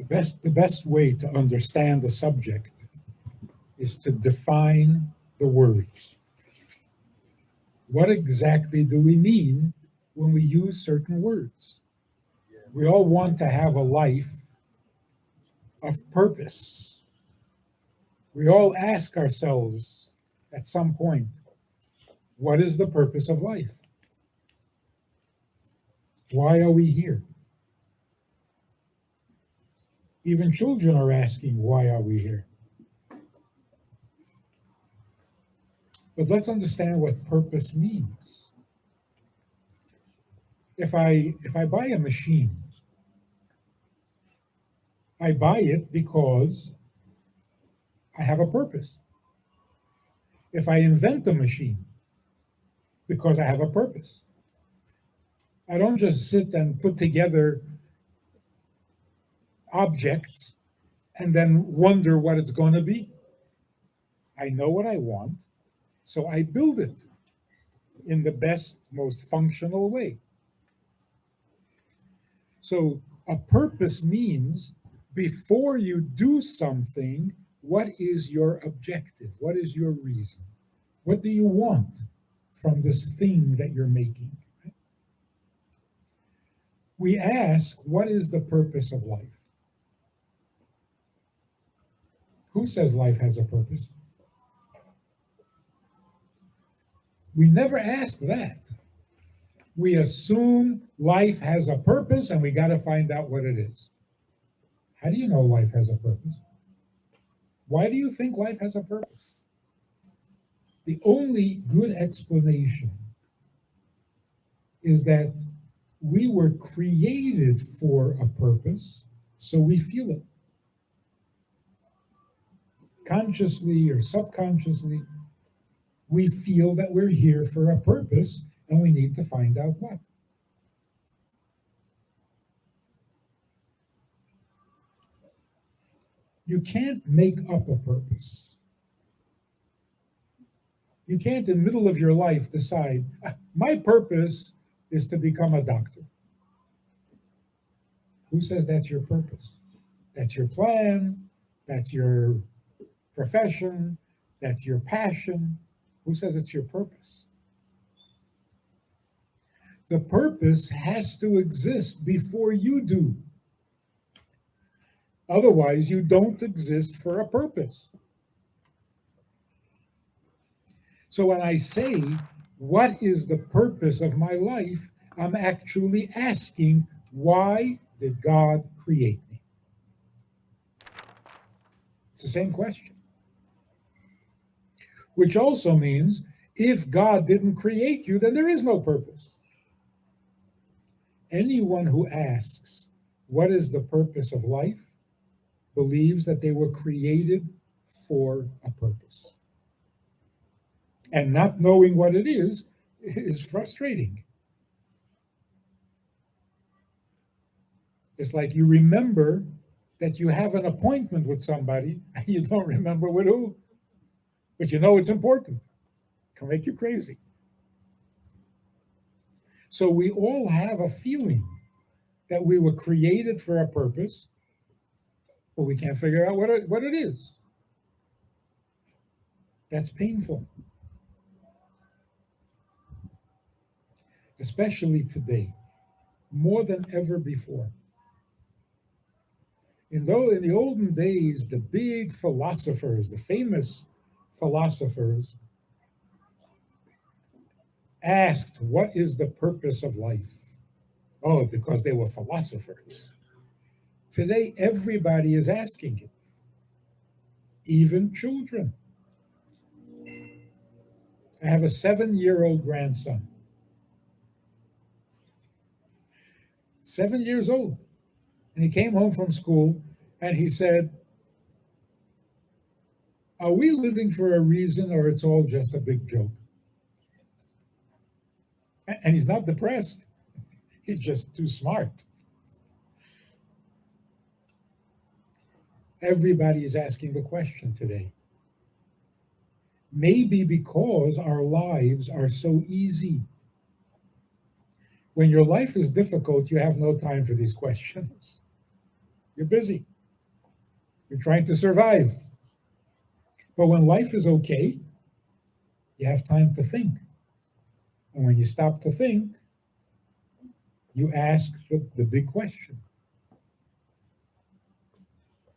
The best way to understand the subject is to define the words. What exactly do we mean when we use certain words? We all want to have a life of purpose. We all ask ourselves at some point, what is the purpose of life? Why are we here? Even children are asking, why are we here? But let's understand what purpose means. If I buy a machine, I buy it because I have a purpose. If I invent a machine, because I have a purpose. I don't just sit and put together objects and then wonder what it's going to be. I know what I want, so I build it in the best, most functional way. So a purpose means before you do something, what is your objective? What is your reason? What do you want from this thing that you're making? Right? We ask, what is the purpose of life? Who says life has a purpose? We never ask that. We assume life has a purpose and we got to find out what it is. How do you know life has a purpose? Why do you think life has a purpose? The only good explanation is that we were created for a purpose, so we feel it. Consciously or subconsciously, we feel that we're here for a purpose and we need to find out what. You can't make up a purpose. You can't, in the middle of your life, decide, my purpose is to become a doctor. Who says that's your purpose? That's your plan, that's your profession, that's your passion. Who says it's your purpose? The purpose has to exist before you do. Otherwise, you don't exist for a purpose. So when I say, what is the purpose of my life? I'm actually asking, why did God create me? It's the same question. Which also means, if God didn't create you, then there is no purpose. Anyone who asks, what is the purpose of life, believes that they were created for a purpose. And not knowing what it is frustrating. It's like you remember that you have an appointment with somebody and you don't remember with who, but you know it's important. It can make you crazy. So we all have a feeling that we were created for a purpose, but we can't figure out what it is. That's painful. Especially today, more than ever before. In the olden days, the big philosophers, the famous philosophers, asked, what is the purpose of life? Oh, because they were philosophers. Today, everybody is asking it, even children. I have a 7-year-old grandson. 7 years old. And he came home from school and he said, are we living for a reason or it's all just a big joke? And he's not depressed. He's just too smart. Everybody is asking the question today. Maybe because our lives are so easy. When your life is difficult, you have no time for these questions. You're busy. You're trying to survive. But when life is okay, you have time to think. And when you stop to think, you ask the big question: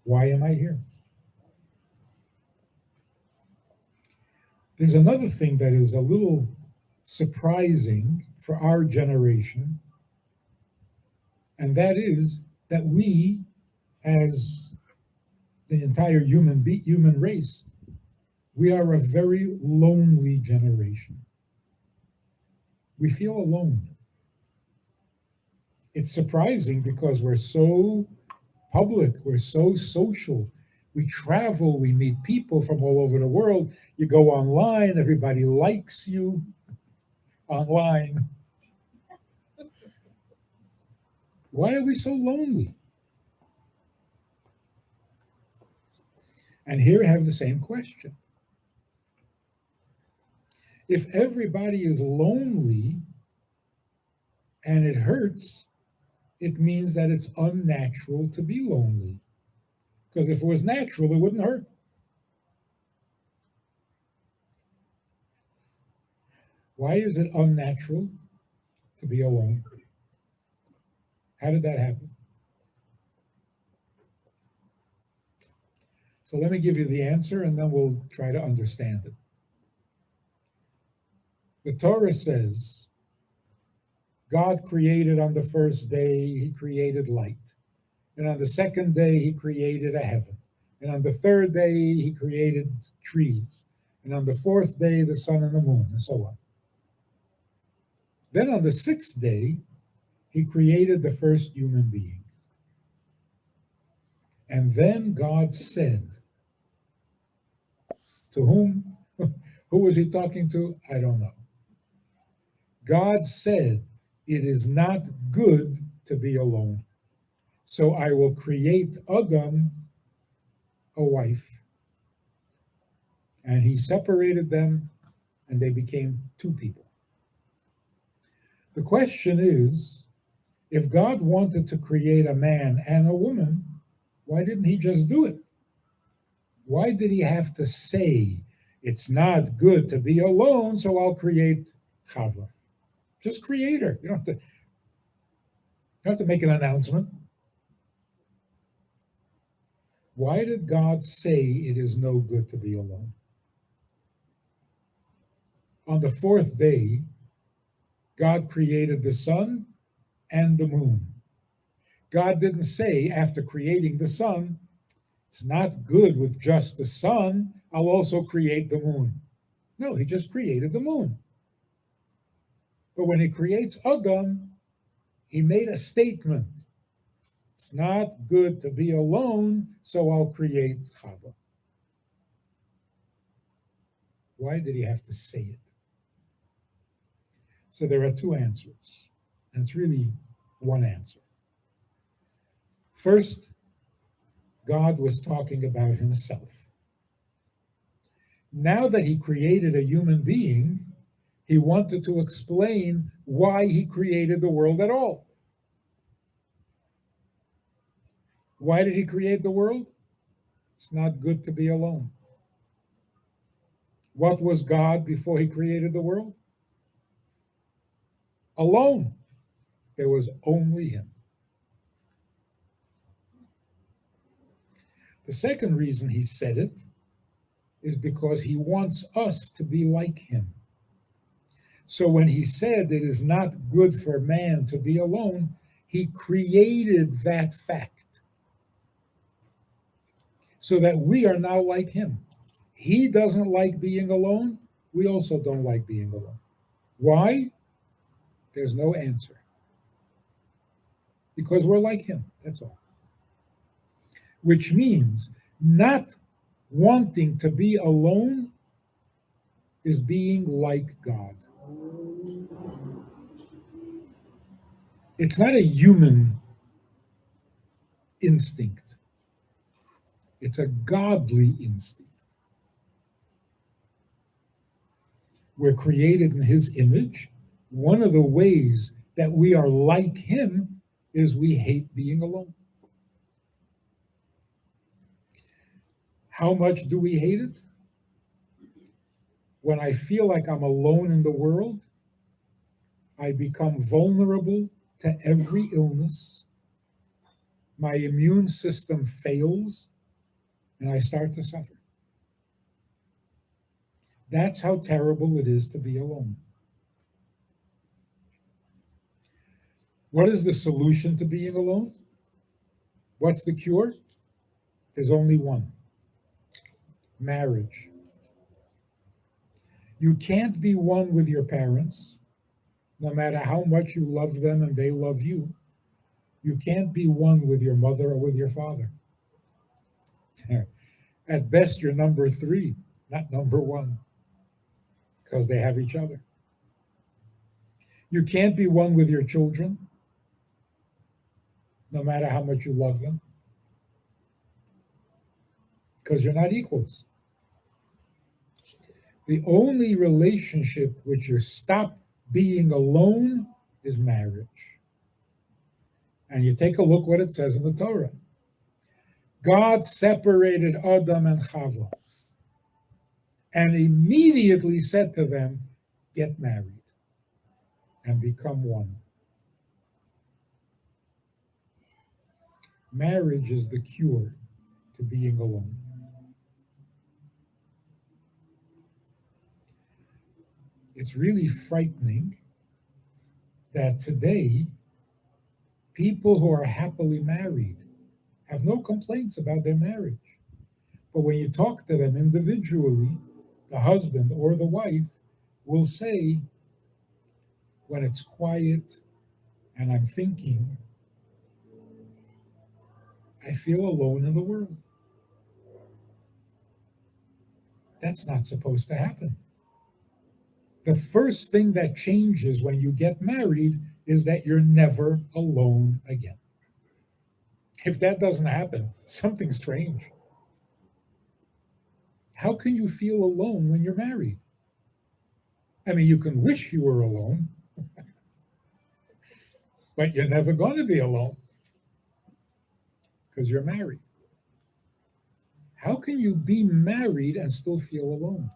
why am I here? There's another thing that is a little surprising for our generation, and that is that we, as the entire human race, we are a very lonely generation. We feel alone. It's surprising because we're so public, we're so social. We travel, we meet people from all over the world. You go online, everybody likes you online. Why are we so lonely? And here I have the same question. If everybody is lonely and it hurts, it means that it's unnatural to be lonely. Because if it was natural, it wouldn't hurt. Why is it unnatural to be alone? How did that happen? So let me give you the answer and then we'll try to understand it. The Torah says God created on the first day, he created light. And on the second day, he created a heaven. And on the third day, he created trees. And on the fourth day, the sun and the moon, and so on. Then on the sixth day, he created the first human being. And then God said, to whom? Who was he talking to? I don't know. God said, it is not good to be alone. So I will create Adam a wife. And he separated them and they became two people. The question is, if God wanted to create a man and a woman, why didn't he just do it? Why did he have to say, it's not good to be alone, so I'll create Chava? Just create her. You don't have to make an announcement. Why did God say it is no good to be alone? On the fourth day, God created the sun and the moon. God didn't say, after creating the sun, it's not good with just the sun, I'll also create the moon. No, he just created the moon. But when he creates Adam, he made a statement. It's not good to be alone, so I'll create Chava. Why did he have to say it? So there are two answers, and it's really one answer. First, God was talking about himself. Now that he created a human being, he wanted to explain why he created the world at all. Why did he create the world? It's not good to be alone. What was God before he created the world? Alone. There was only him. The second reason he said it is because he wants us to be like him. So when he said it is not good for man to be alone, he created that fact so that we are now like him. He doesn't like being alone. We also don't like being alone. Why? There's no answer. Because we're like him, that's all. Which means not wanting to be alone is being like God. It's not a human instinct. It's a godly instinct. We're created in his image. One of the ways that we are like him is we hate being alone. How much do we hate it? When I feel like I'm alone in the world, I become vulnerable to every illness. My immune system fails and I start to suffer. That's how terrible it is to be alone. What is the solution to being alone? What's the cure? There's only one: marriage. You can't be one with your parents, no matter how much you love them and they love you. You can't be one with your mother or with your father. At best, you're number three, not number one, because they have each other. You can't be one with your children, no matter how much you love them, because you're not equals. The only relationship which you stop being alone is marriage. And you take a look what it says in the Torah. God separated Adam and Chava and immediately said to them, get married and become one. Marriage is the cure to being alone. It's really frightening that today people who are happily married have no complaints about their marriage. But when you talk to them individually, the husband or the wife will say, when it's quiet and I'm thinking, I feel alone in the world. That's not supposed to happen. The first thing that changes when you get married is that you're never alone again. If that doesn't happen, something's strange. How can you feel alone when you're married? I mean, you can wish you were alone, but you're never going to be alone because you're married. How can you be married and still feel alone?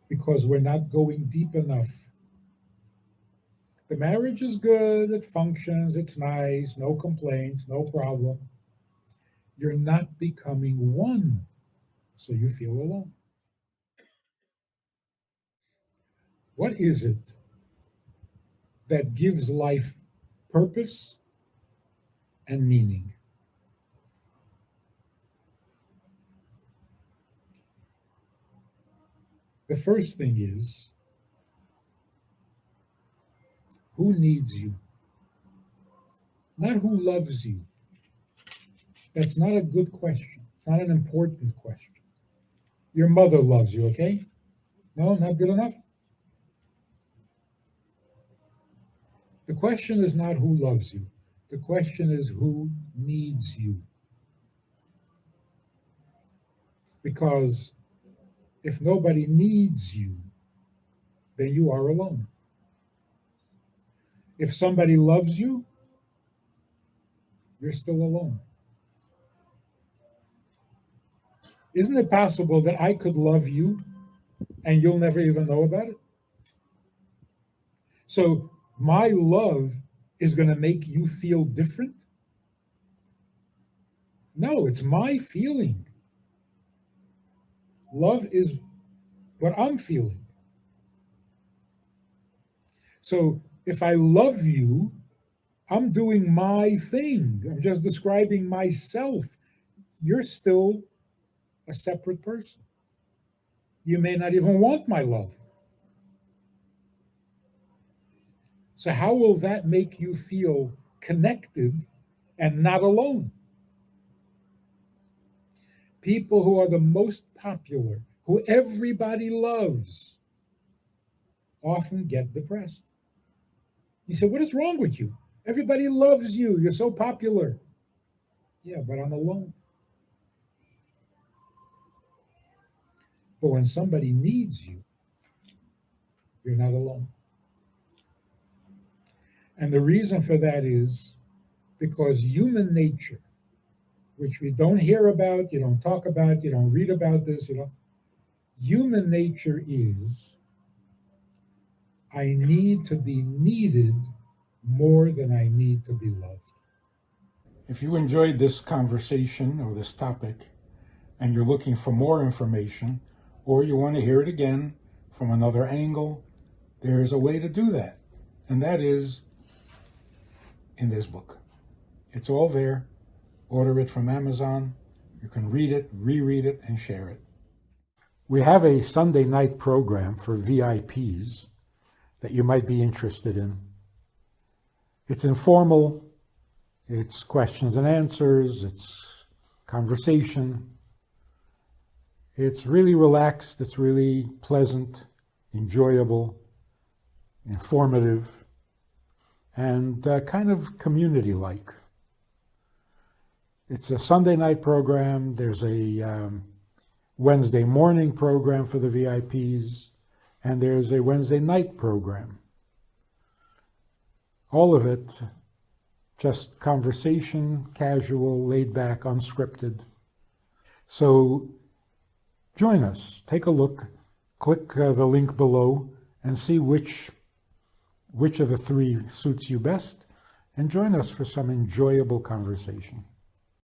Because we're not going deep enough. The marriage is good, it functions, it's nice, no complaints, no problem. You're not becoming one, so you feel alone. What is it that gives life purpose and meaning? The first thing is, who needs you? Not who loves you. That's not a good question. It's not an important question. Your mother loves you, okay? No, not good enough? The question is not who loves you. The question is who needs you. Because if nobody needs you, then you are alone. If somebody loves you, you're still alone. Isn't it possible that I could love you and you'll never even know about it? So my love is going to make you feel different? No, it's my feeling. Love is what I'm feeling. So if I love you, I'm doing my thing. I'm just describing myself. You're still a separate person. You may not even want my love. So, how will that make you feel connected and not alone? People who are the most popular, who everybody loves, often get depressed. You say, what is wrong with you? Everybody loves you. You're so popular. Yeah, but I'm alone. But when somebody needs you, you're not alone. And the reason for that is because human nature, which we don't hear about, you don't talk about, you don't read about this, human nature is, I need to be needed more than I need to be loved. If you enjoyed this conversation or this topic, and you're looking for more information, or you want to hear it again from another angle, there's a way to do that. And that is in this book. It's all there. Order it from Amazon. You can read it, reread it, and share it. We have a Sunday night program for VIPs that you might be interested in. It's informal. It's questions and answers. It's conversation. It's really relaxed. It's really pleasant, enjoyable, informative, and kind of community-like. It's a Sunday night program. There's a Wednesday morning program for the VIPs, and there's a Wednesday night program. All of it just conversation, casual, laid back, unscripted. So join us. Take a look. Click the link below and see which of the three suits you best, and join us for some enjoyable conversation.